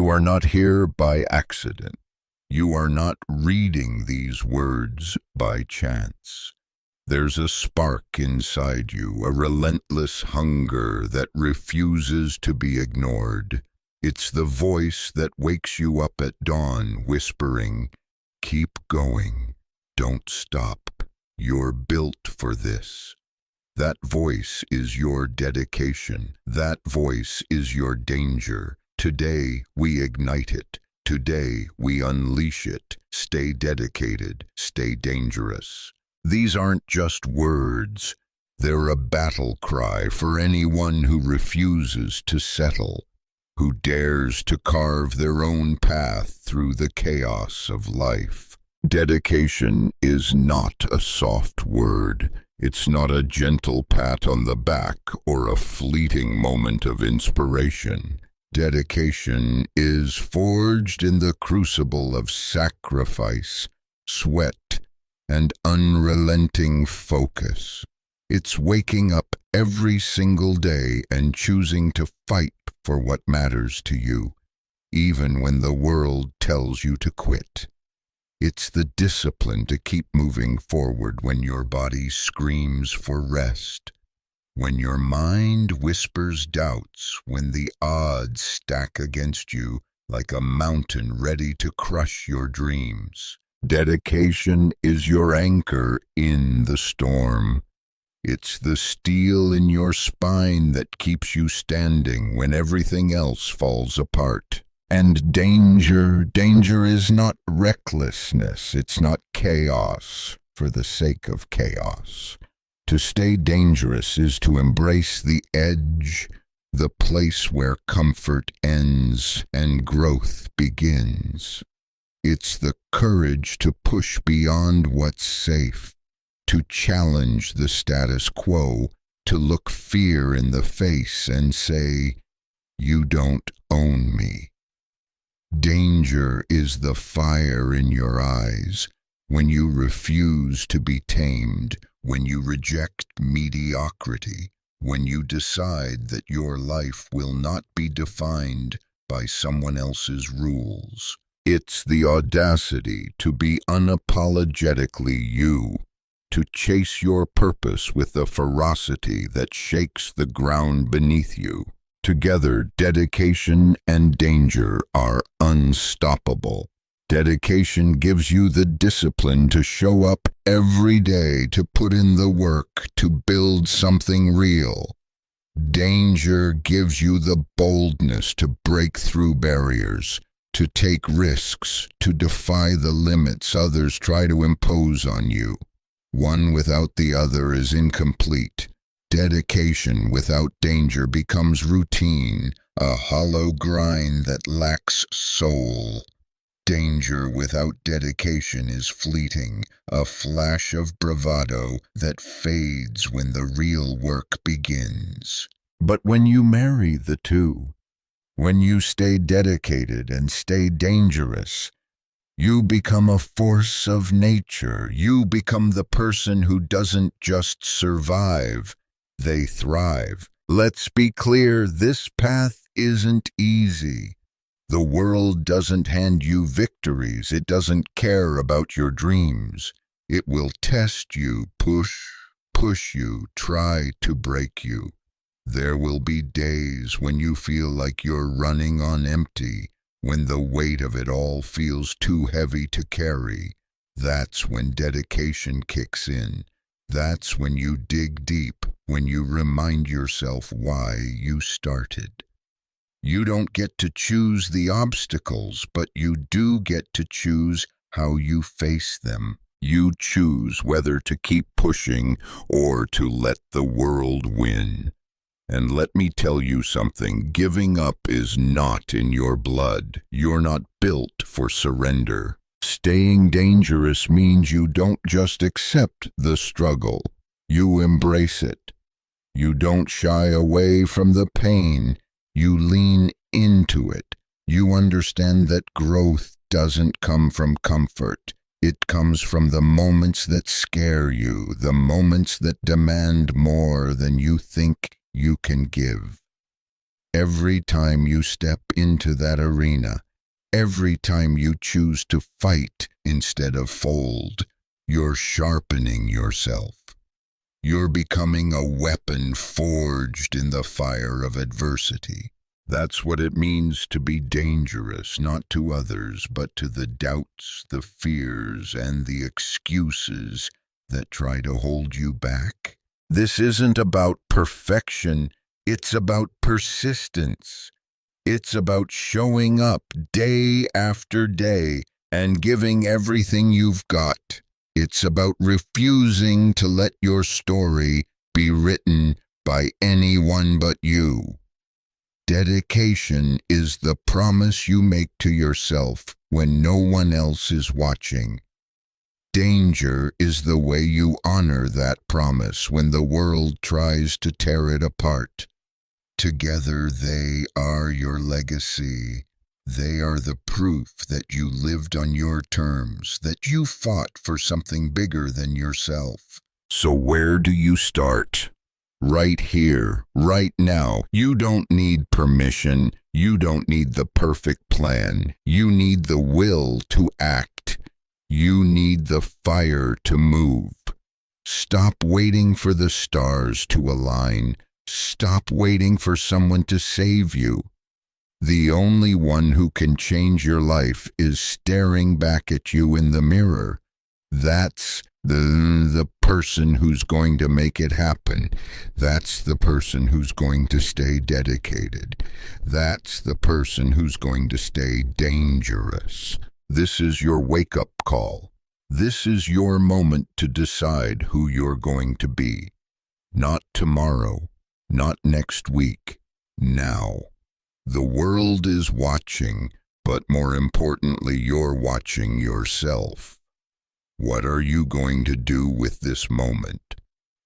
You are not here by accident. You are not reading these words by chance. There's a spark inside you, a relentless hunger that refuses to be ignored. It's the voice that wakes you up at dawn, whispering, "Keep going. Don't stop. You're built for this." That voice is your dedication. That voice is your danger. Today, we ignite it. Today, we unleash it. Stay dedicated. Stay dangerous. These aren't just words. They're a battle cry for anyone who refuses to settle, who dares to carve their own path through the chaos of life. Dedication is not a soft word. It's not a gentle pat on the back or a fleeting moment of inspiration. Dedication is forged in the crucible of sacrifice, sweat, and unrelenting focus. It's waking up every single day and choosing to fight for what matters to you, even when the world tells you to quit. It's the discipline to keep moving forward when your body screams for rest, when your mind whispers doubts, when the odds stack against you like a mountain ready to crush your dreams. Dedication is your anchor in the storm. It's the steel in your spine that keeps you standing when everything else falls apart. And danger is not recklessness, it's not chaos for the sake of chaos. To stay dangerous is to embrace the edge, the place where comfort ends and growth begins. It's the courage to push beyond what's safe, to challenge the status quo, to look fear in the face and say, "You don't own me." Danger is the fire in your eyes when you refuse to be tamed, when you reject mediocrity, when you decide that your life will not be defined by someone else's rules. It's the audacity to be unapologetically you, to chase your purpose with the ferocity that shakes the ground beneath you. Together, dedication and danger are unstoppable. Dedication gives you the discipline to show up every day, to put in the work, to build something real. Danger gives you the boldness to break through barriers, to take risks, to defy the limits others try to impose on you. One without the other is incomplete. Dedication without danger becomes routine, a hollow grind that lacks soul. Danger without dedication is fleeting, a flash of bravado that fades when the real work begins. But when you marry the two, when you stay dedicated and stay dangerous, you become a force of nature. You become the person who doesn't just survive, they thrive. Let's be clear, this path isn't easy. The world doesn't hand you victories. It doesn't care about your dreams. It will test you, push you, try to break you. There will be days when you feel like you're running on empty, when the weight of it all feels too heavy to carry. That's when dedication kicks in. That's when you dig deep, when you remind yourself why you started. You don't get to choose the obstacles, but you do get to choose how you face them. You choose whether to keep pushing or to let the world win. And let me tell you something, giving up is not in your blood. You're not built for surrender. Staying dangerous means you don't just accept the struggle, you embrace it. You don't shy away from the pain, you lean into it. You understand that growth doesn't come from comfort. It comes from the moments that scare you, the moments that demand more than you think you can give. Every time you step into that arena, every time you choose to fight instead of fold, you're sharpening yourself. You're becoming a weapon forged in the fire of adversity. That's what it means to be dangerous, not to others, but to the doubts, the fears, and the excuses that try to hold you back. This isn't about perfection, it's about persistence. It's about showing up day after day and giving everything you've got. It's about refusing to let your story be written by anyone but you. Dedication is the promise you make to yourself when no one else is watching. Danger is the way you honor that promise when the world tries to tear it apart. Together they are your legacy. They are the proof that you lived on your terms, that you fought for something bigger than yourself. So where do you start? Right here, right now. You don't need permission. You don't need the perfect plan. You need the will to act. You need the fire to move. Stop waiting for the stars to align. Stop waiting for someone to save you. The only one who can change your life is staring back at you in the mirror. That's the person who's going to make it happen. That's the person who's going to stay dedicated. That's the person who's going to stay dangerous. This is your wake-up call. This is your moment to decide who you're going to be. Not tomorrow, not next week, now. The world is watching, but more importantly, you're watching yourself. What are you going to do with this moment?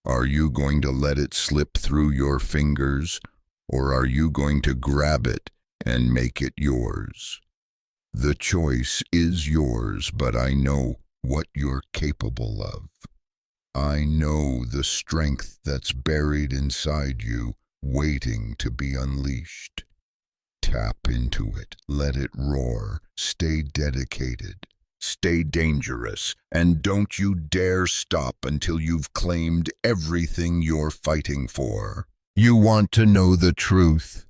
Are you going to let it slip through your fingers, or are you going to grab it and make it yours? The choice is yours, but I know what you're capable of. I know the strength that's buried inside you, waiting to be unleashed. Tap into it, let it roar, stay dedicated. Stay dangerous, and don't you dare stop until you've claimed everything you're fighting for. You want to know the truth.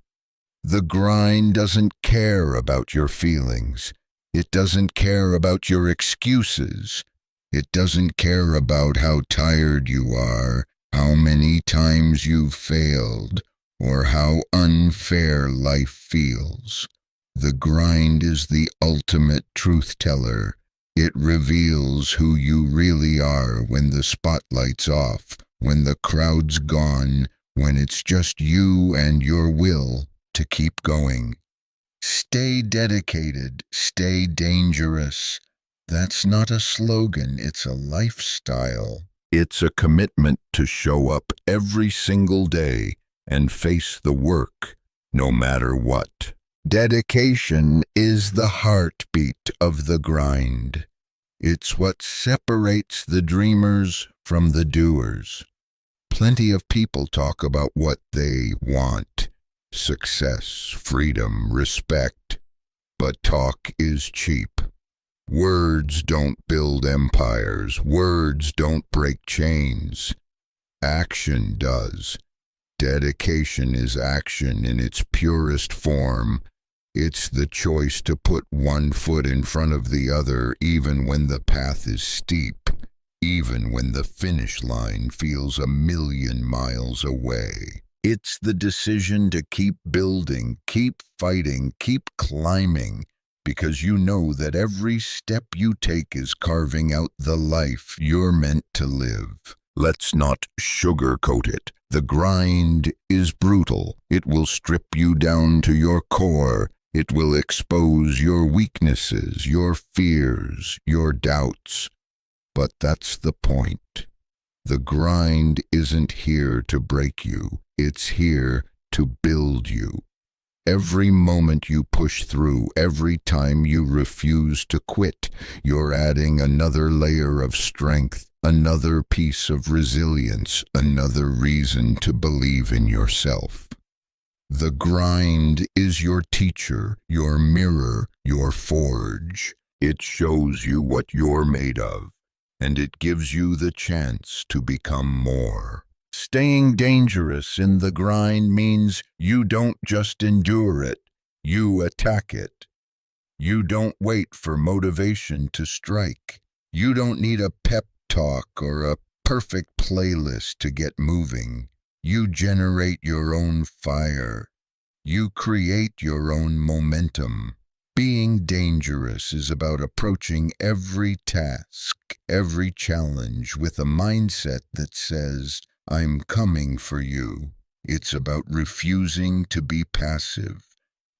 The grind doesn't care about your feelings. It doesn't care about your excuses. It doesn't care about how tired you are, how many times you've failed, or how unfair life feels. The grind is the ultimate truth teller. It reveals who you really are when the spotlight's off, when the crowd's gone, when it's just you and your will to keep going. Stay dedicated, stay dangerous. That's not a slogan, it's a lifestyle. It's a commitment to show up every single day and face the work, no matter what. Dedication is the heartbeat of the grind. It's what separates the dreamers from the doers. Plenty of people talk about what they want: success, freedom, respect. But talk is cheap. Words don't build empires. Words don't break chains. Action does. Dedication is action in its purest form. It's the choice to put one foot in front of the other even when the path is steep, even when the finish line feels 1,000,000 miles away. It's the decision to keep building, keep fighting, keep climbing, because you know that every step you take is carving out the life you're meant to live. Let's not sugarcoat it. The grind is brutal. It will strip you down to your core. It will expose your weaknesses, your fears, your doubts. But that's the point. The grind isn't here to break you. It's here to build you. Every moment you push through, every time you refuse to quit, you're adding another layer of strength, another piece of resilience, another reason to believe in yourself. The grind is your teacher, your mirror, your forge. It shows you what you're made of, and it gives you the chance to become more. Staying dangerous in the grind means you don't just endure it, you attack it. You don't wait for motivation to strike. You don't need a pep talk or a perfect playlist to get moving. You generate your own fire. You create your own momentum. Being dangerous is about approaching every task, every challenge with a mindset that says, I'm coming for you. It's about refusing to be passive,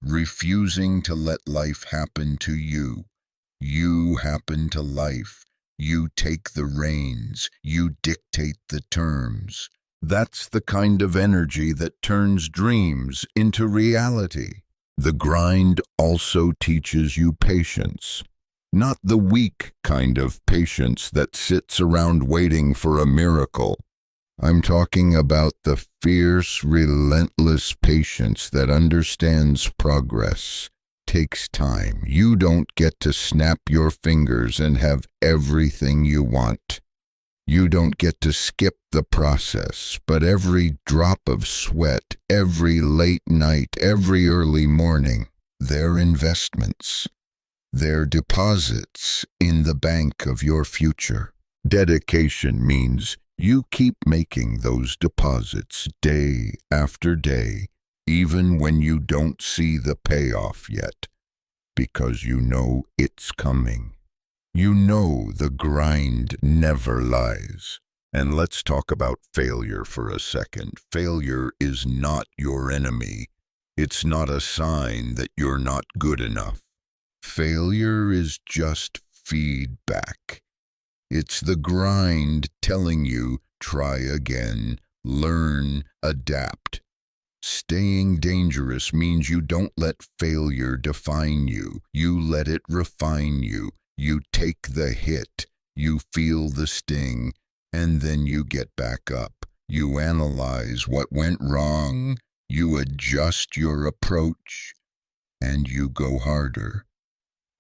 refusing to let life happen to you. You happen to life. You take the reins. You dictate the terms. That's the kind of energy that turns dreams into reality. The grind also teaches you patience. Not the weak kind of patience that sits around waiting for a miracle. I'm talking about the fierce, relentless patience that understands progress takes time. You don't get to snap your fingers and have everything you want. You don't get to skip the process, but every drop of sweat, every late night, every early morning, they're investments. They're deposits in the bank of your future. Dedication means you keep making those deposits day after day, even when you don't see the payoff yet, because you know it's coming. You know the grind never lies. And let's talk about failure for a second. Failure is not your enemy. It's not a sign that you're not good enough. Failure is just feedback. It's the grind telling you, try again, learn, adapt. Staying dangerous means you don't let failure define you. You let it refine you. You take the hit, you feel the sting, and then you get back up. You analyze what went wrong, you adjust your approach, and you go harder.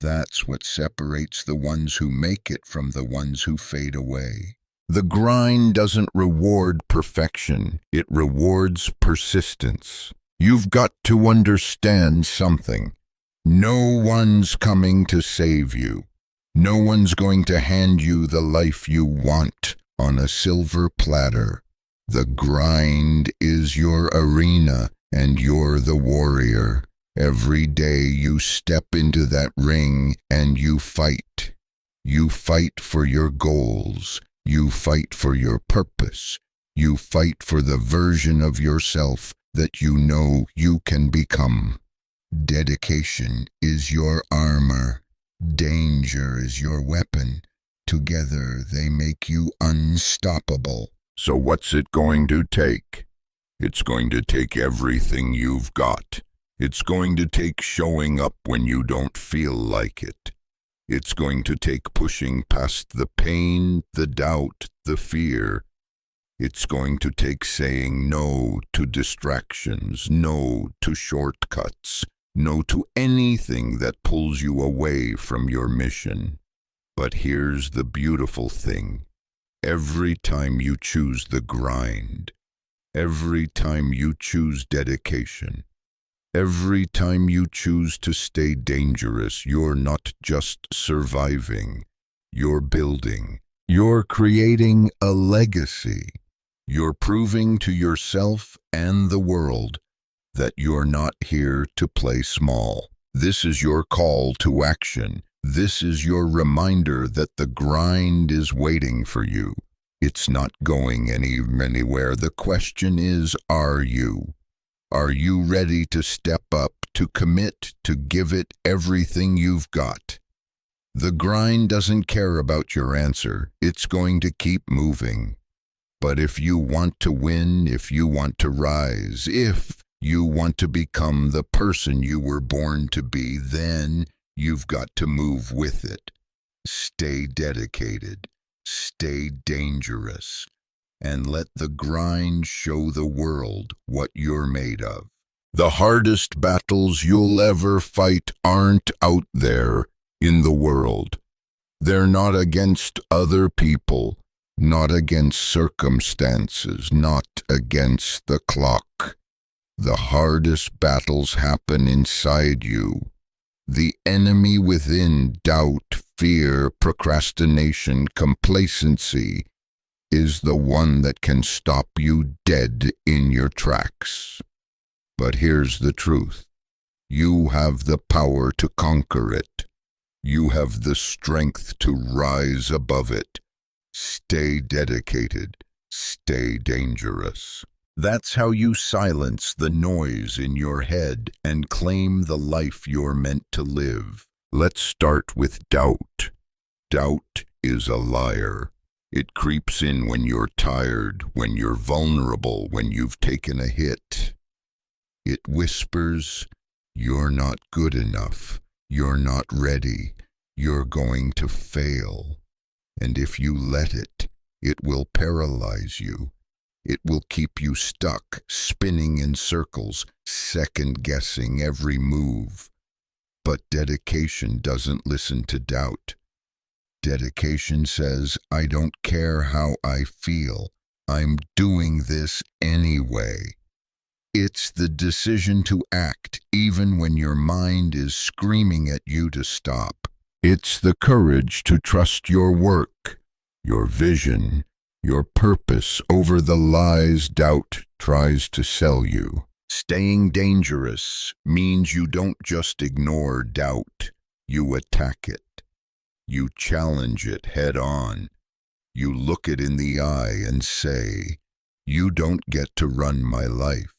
That's what separates the ones who make it from the ones who fade away. The grind doesn't reward perfection, it rewards persistence. You've got to understand something. No one's coming to save you. No one's going to hand you the life you want on a silver platter. The grind is your arena, and you're the warrior. Every day you step into that ring and you fight. You fight for your goals. You fight for your purpose. You fight for the version of yourself that you know you can become. Dedication is your armor. Danger is your weapon. Together they make you unstoppable. So what's it going to take? It's going to take everything you've got. It's going to take showing up when you don't feel like it. It's going to take pushing past the pain, the doubt, the fear. It's going to take saying no to distractions, no to shortcuts, no to anything that pulls you away from your mission. But here's the beautiful thing. Every time you choose the grind, every time you choose dedication, every time you choose to stay dangerous, you're not just surviving, you're building. You're creating a legacy. You're proving to yourself and the world that you're not here to play small. This is your call to action. This is your reminder that the grind is waiting for you. It's not going anywhere. The question is, are you? Are you ready to step up, to commit, to give it everything you've got? The grind doesn't care about your answer. It's going to keep moving. But if you want to win, if you want to rise, if you want to become the person you were born to be, then you've got to move with it. Stay dedicated. Stay dangerous. And let the grind show the world what you're made of. The hardest battles you'll ever fight aren't out there in the world. They're not against other people, not against circumstances, not against the clock. The hardest battles happen inside you. The enemy within, doubt, fear, procrastination, complacency, is the one that can stop you dead in your tracks. But here's the truth. You have the power to conquer it. You have the strength to rise above it. Stay dedicated. Stay dangerous. That's how you silence the noise in your head and claim the life you're meant to live. Let's start with doubt. Doubt is a liar. It creeps in when you're tired, when you're vulnerable, when you've taken a hit. It whispers, "You're not good enough. You're not ready. You're going to fail." And if you let it, it will paralyze you. It will keep you stuck, spinning in circles, second-guessing every move. But dedication doesn't listen to doubt. Dedication says, "I don't care how I feel. I'm doing this anyway." It's the decision to act even when your mind is screaming at you to stop. It's the courage to trust your work, your vision, your purpose over the lies doubt tries to sell you. Staying dangerous means you don't just ignore doubt, you attack it. You challenge it head on. You look it in the eye and say, "You don't get to run my life."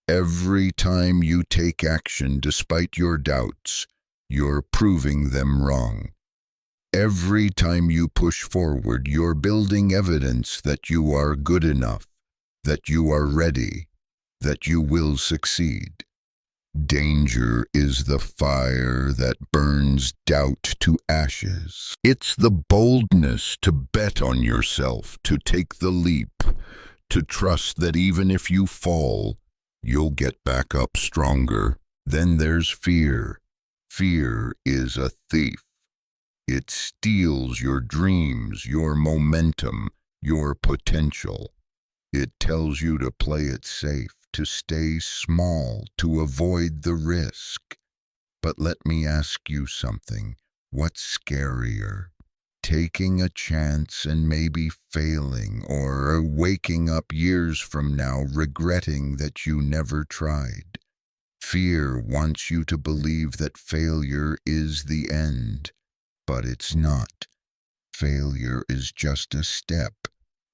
Every time you take action despite your doubts, you're proving them wrong. Every time you push forward, you're building evidence that you are good enough, that you are ready, that you will succeed. Danger is the fire that burns doubt to ashes. It's the boldness to bet on yourself, to take the leap, to trust that even if you fall, you'll get back up stronger. Then there's fear. Fear is a thief. It steals your dreams, your momentum, your potential. It tells you to play it safe, to stay small, to avoid the risk. But let me ask you something. What's scarier? Taking a chance and maybe failing, or waking up years from now regretting that you never tried? Fear wants you to believe that failure is the end, but it's not. Failure is just a step.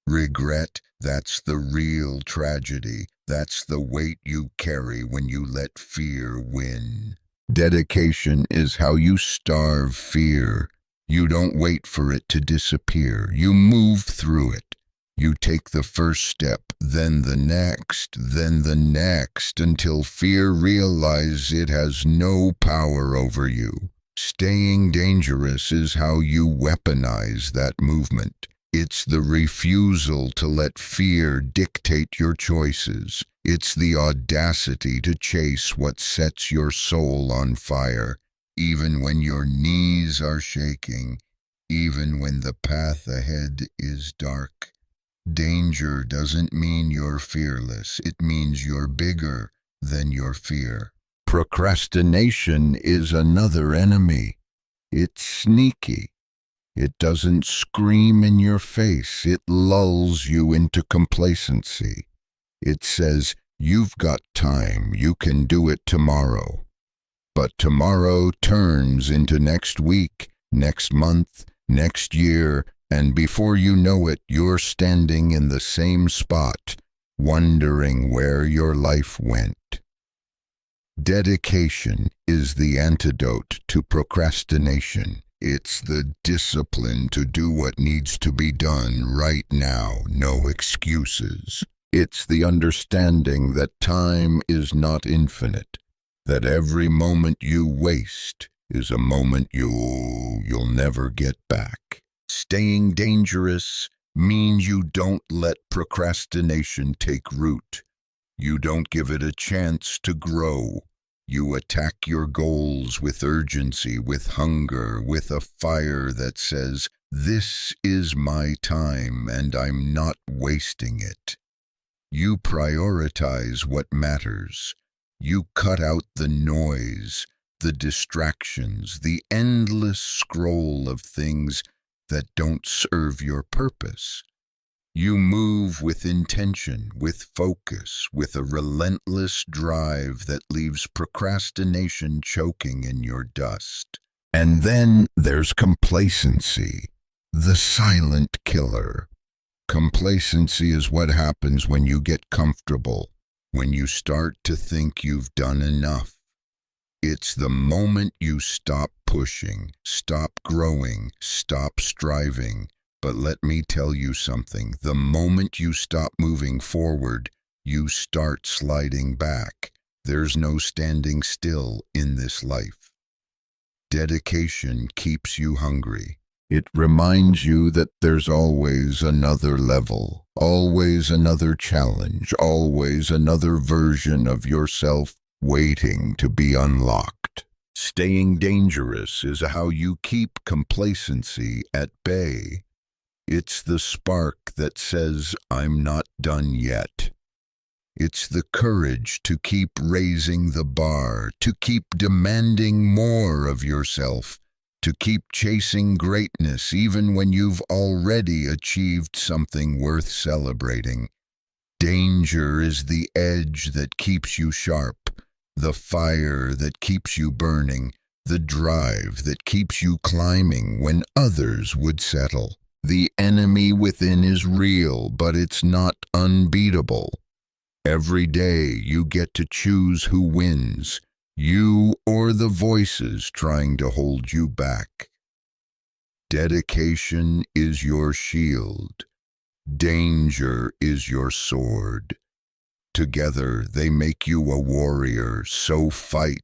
Regret, that's the real tragedy. That's the weight you carry when you let fear win. Dedication is how you starve fear. You don't wait for it to disappear. You move through it. You take the first step, then the next, until fear realizes it has no power over you. Staying dangerous is how you weaponize that movement. It's the refusal to let fear dictate your choices. It's the audacity to chase what sets your soul on fire, even when your knees are shaking, even when the path ahead is dark. Danger doesn't mean you're fearless. It means you're bigger than your fear. Procrastination is another enemy. It's sneaky. It doesn't scream in your face. It lulls you into complacency. It says, "You've got time. You can do it tomorrow." But tomorrow turns into next week, next month, next year, and before you know it, you're standing in the same spot, wondering where your life went. Dedication is the antidote to procrastination. It's the discipline to do what needs to be done right now, no excuses. It's the understanding that time is not infinite, that every moment you waste is a moment you'll never get back. Staying dangerous means you don't let procrastination take root. You don't give it a chance to grow. You attack your goals with urgency, with hunger, with a fire that says, "This is my time and I'm not wasting it." You prioritize what matters. You cut out the noise, the distractions, the endless scroll of things that don't serve your purpose. You move with intention, with focus, with a relentless drive that leaves procrastination choking in your dust. And then there's complacency, the silent killer. Complacency is what happens when you get comfortable, when you start to think you've done enough. It's the moment you stop pushing, stop growing, stop striving. But let me tell you something, the moment you stop moving forward, you start sliding back. There's no standing still in this life. Dedication keeps you hungry. It reminds you that there's always another level, always another challenge, always another version of yourself waiting to be unlocked. Staying dangerous is how you keep complacency at bay. It's the spark that says, "I'm not done yet." It's the courage to keep raising the bar, to keep demanding more of yourself, to keep chasing greatness even when you've already achieved something worth celebrating. Danger is the edge that keeps you sharp, the fire that keeps you burning, the drive that keeps you climbing when others would settle. The enemy within is real, but it's not unbeatable. Every day you get to choose who wins, you or the voices trying to hold you back. Dedication is your shield. Danger is your sword. Together they make you a warrior, so fight.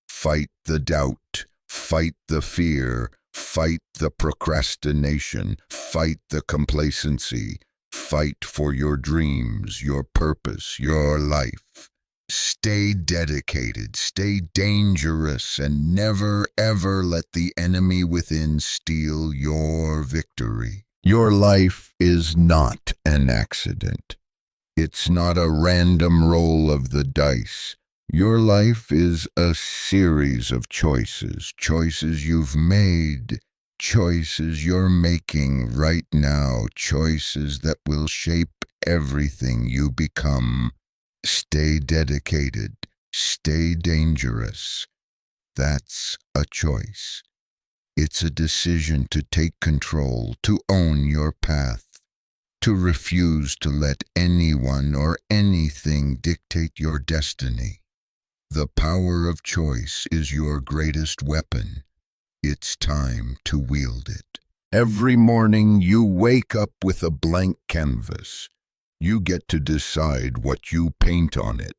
Fight the doubt, fight the fear, fight the procrastination, fight the complacency, fight for your dreams, your purpose, your life. Stay dedicated, stay dangerous, and never ever let the enemy within steal your victory. Your life is not an accident. It's not a random roll of the dice. Your life is a series of choices, choices you've made, choices you're making right now, choices that will shape everything you become. Stay dedicated, stay dangerous. That's a choice. It's a decision to take control, to own your path, to refuse to let anyone or anything dictate your destiny. The power of choice is your greatest weapon. It's time to wield it. Every morning you wake up with a blank canvas. You get to decide what you paint on it.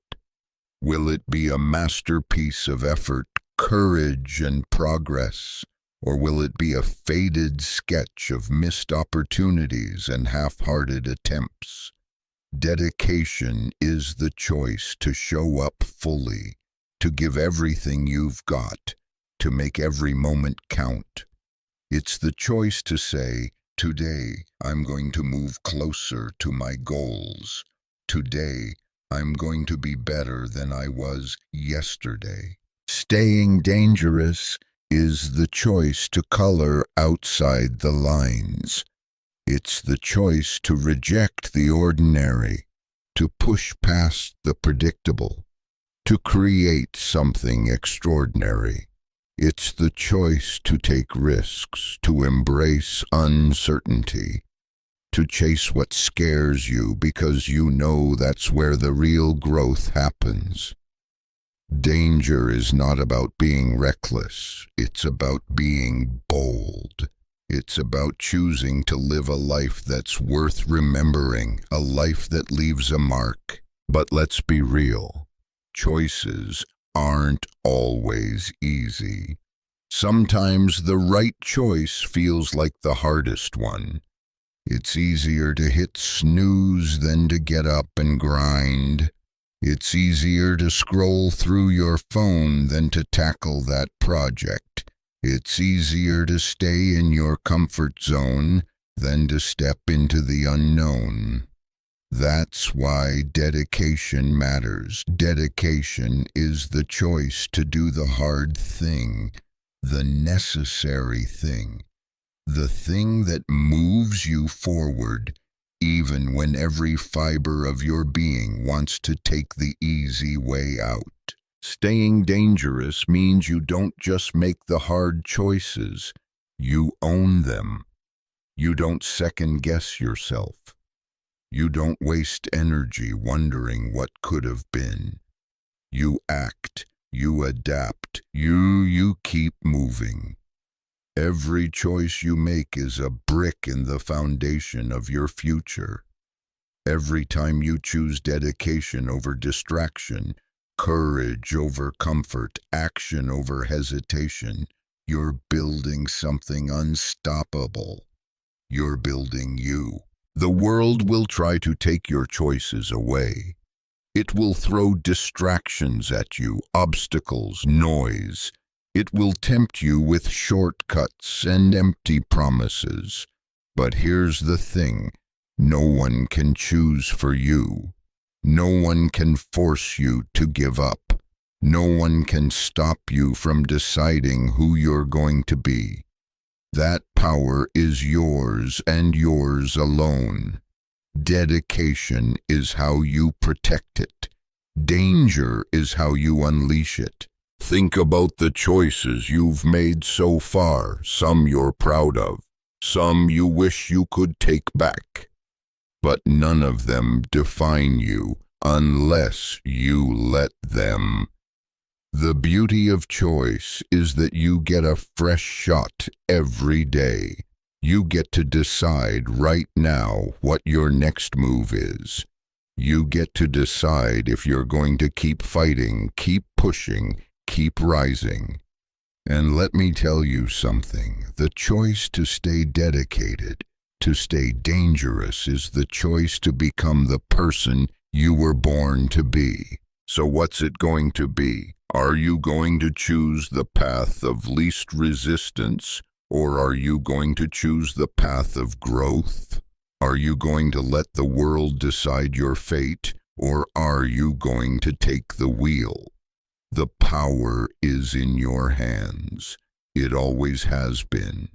Will it be a masterpiece of effort, courage, and progress? Or will it be a faded sketch of missed opportunities and half-hearted attempts? Dedication is the choice to show up fully, to give everything you've got, to make every moment count. It's the choice to say, "Today I'm going to move closer to my goals. Today I'm going to be better than I was yesterday." Staying dangerous is the choice to color outside the lines. It's the choice to reject the ordinary, to push past the predictable, to create something extraordinary. It's the choice to take risks, to embrace uncertainty, to chase what scares you because you know that's where the real growth happens. Danger is not about being reckless, it's about being bold. It's about choosing to live a life that's worth remembering, a life that leaves a mark. But let's be real, choices aren't always easy. Sometimes the right choice feels like the hardest one. It's easier to hit snooze than to get up and grind. It's easier to scroll through your phone than to tackle that project. It's easier to stay in your comfort zone than to step into the unknown. That's why dedication matters. Dedication is the choice to do the hard thing, the necessary thing, the thing that moves you forward, even when every fiber of your being wants to take the easy way out. Staying dangerous means you don't just make the hard choices, you own them. You don't second guess yourself. You don't waste energy wondering what could have been. You act, you adapt, you keep moving. Every choice you make is a brick in the foundation of your future. Every time you choose dedication over distraction, courage over comfort, action over hesitation, you're building something unstoppable. You're building you. The world will try to take your choices away. It will throw distractions at you, obstacles, noise. It will tempt you with shortcuts and empty promises. But here's the thing, no one can choose for you. No one can force you to give up. No one can stop you from deciding who you're going to be. That power is yours and yours alone. Dedication is how you protect it. Danger is how you unleash it. Think about the choices you've made so far, some you're proud of, some you wish you could take back. But none of them define you unless you let them. The beauty of choice is that you get a fresh shot every day. You get to decide right now what your next move is. You get to decide if you're going to keep fighting, keep pushing, keep rising. And let me tell you something, the choice to stay dedicated, to stay dangerous, is the choice to become the person you were born to be. So what's it going to be? Are you going to choose the path of least resistance, or are you going to choose the path of growth? Are you going to let the world decide your fate, or are you going to take the wheel? The power is in your hands. It always has been.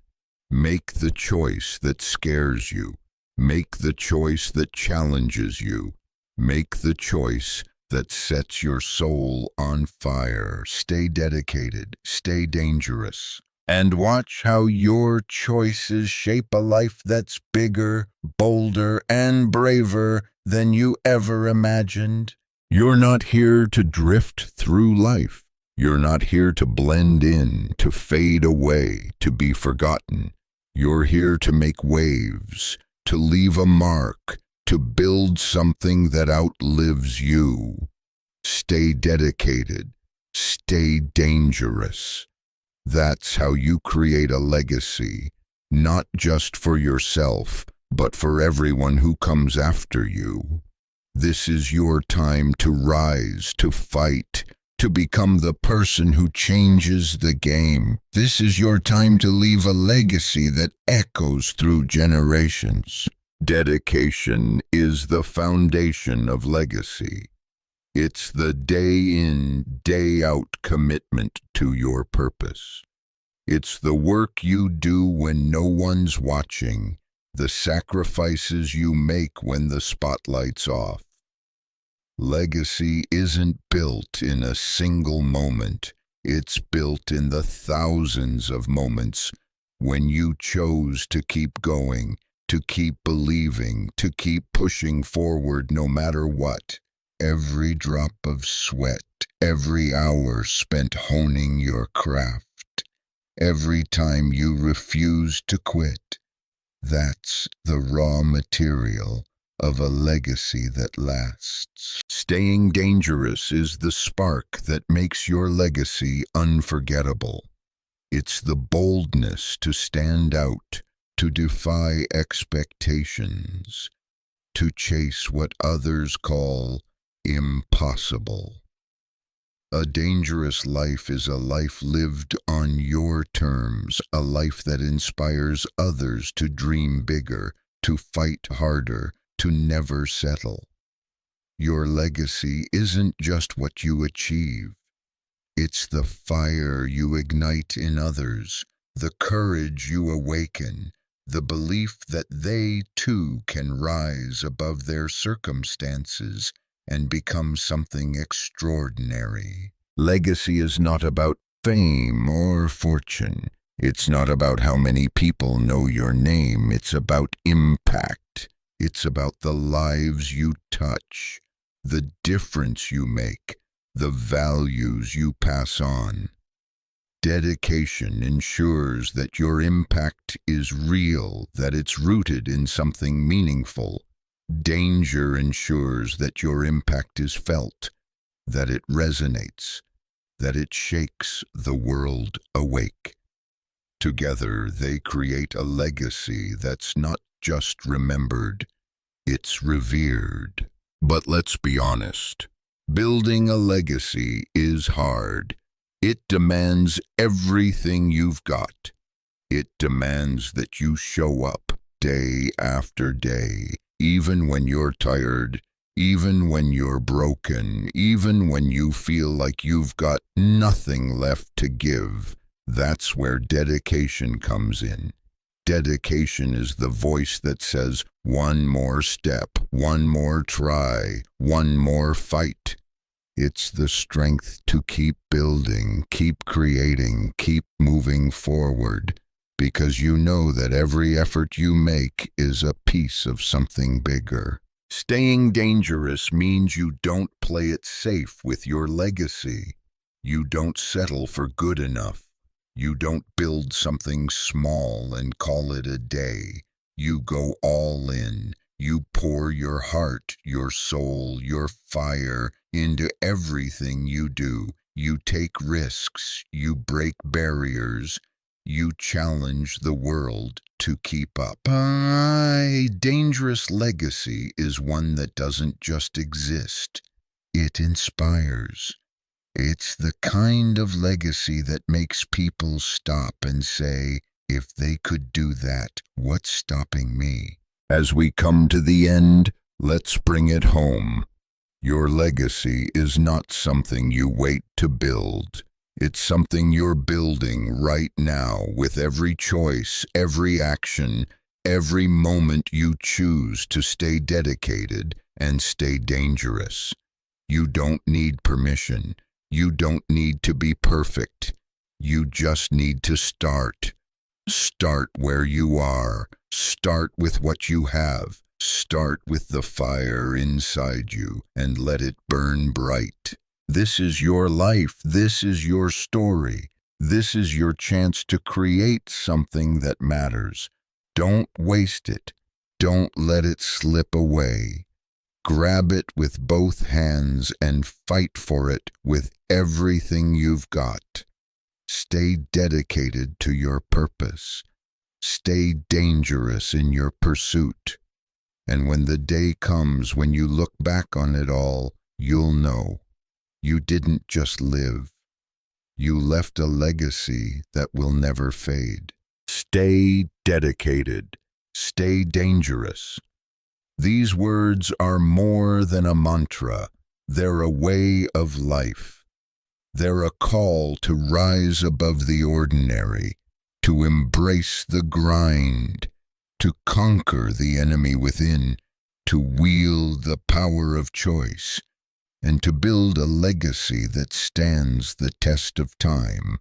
Make the choice that scares you. Make the choice that challenges you. Make the choice that sets your soul on fire. Stay dedicated, stay dangerous, and watch how your choices shape a life that's bigger, bolder, and braver than you ever imagined. You're not here to drift through life. You're not here to blend in, to fade away, to be forgotten. You're here to make waves, to leave a mark, to build something that outlives you. Stay dedicated. Stay dangerous. That's how you create a legacy, not just for yourself, but for everyone who comes after you. This is your time to rise, to fight, to become the person who changes the game. This is your time to leave a legacy that echoes through generations. Dedication is the foundation of legacy. It's the day-in, day-out commitment to your purpose. It's the work you do when no one's watching, the sacrifices you make when the spotlight's off. Legacy isn't built in a single moment. It's built in the thousands of moments when you chose to keep going, to keep believing, to keep pushing forward no matter what. Every drop of sweat, every hour spent honing your craft, every time you refuse to quit, that's the raw material of a legacy that lasts. Staying dangerous is the spark that makes your legacy unforgettable. It's the boldness to stand out, to defy expectations, to chase what others call impossible. A dangerous life is a life lived on your terms, a life that inspires others to dream bigger, to fight harder, to never settle. Your legacy isn't just what you achieve. It's the fire you ignite in others, the courage you awaken, the belief that they too can rise above their circumstances and become something extraordinary. Legacy is not about fame or fortune. It's not about how many people know your name. It's about impact. It's about the lives you touch, the difference you make, the values you pass on. Dedication ensures that your impact is real, that it's rooted in something meaningful. Danger ensures that your impact is felt, that it resonates, that it shakes the world awake. Together, they create a legacy that's not just remembered, it's revered. But let's be honest, building a legacy is hard. It demands everything you've got. It demands that you show up day after day, even when you're tired, even when you're broken, even when you feel like you've got nothing left to give. That's where dedication comes in. Dedication is the voice that says, one more step, one more try, one more fight. It's the strength to keep building, keep creating, keep moving forward, because you know that every effort you make is a piece of something bigger. Staying dangerous means you don't play it safe with your legacy. You don't settle for good enough. You don't build something small and call it a day. You go all in. You pour your heart, your soul, your fire into everything you do. You take risks. You break barriers. You challenge the world to keep up. A dangerous legacy is one that doesn't just exist. It inspires. It's the kind of legacy that makes people stop and say, if they could do that, what's stopping me? As we come to the end, let's bring it home. Your legacy is not something you wait to build. It's something you're building right now with every choice, every action, every moment you choose to stay dedicated and stay dangerous. You don't need permission. You don't need to be perfect. You just need to start. Start where you are. Start with what you have. Start with the fire inside you and let it burn bright. This is your life. This is your story. This is your chance to create something that matters. Don't waste it. Don't let it slip away. Grab it with both hands and fight for it with everything you've got. Stay dedicated to your purpose. Stay dangerous in your pursuit. And when the day comes when you look back on it all, you'll know you didn't just live. You left a legacy that will never fade. Stay dedicated. Stay dangerous. These words are more than a mantra. They're a way of life. They're a call to rise above the ordinary, to embrace the grind, to conquer the enemy within, to wield the power of choice, and to build a legacy that stands the test of time.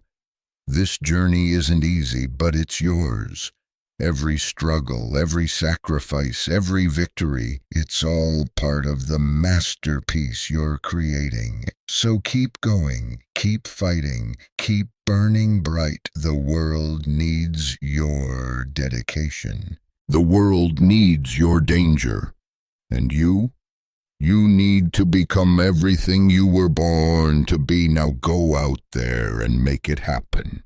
This journey isn't easy, but it's yours. Every struggle, every sacrifice, every victory, it's all part of the masterpiece you're creating. So keep going, keep fighting, keep burning bright. The world needs your dedication. The world needs your danger. And you? You need to become everything you were born to be. Now go out there and make it happen.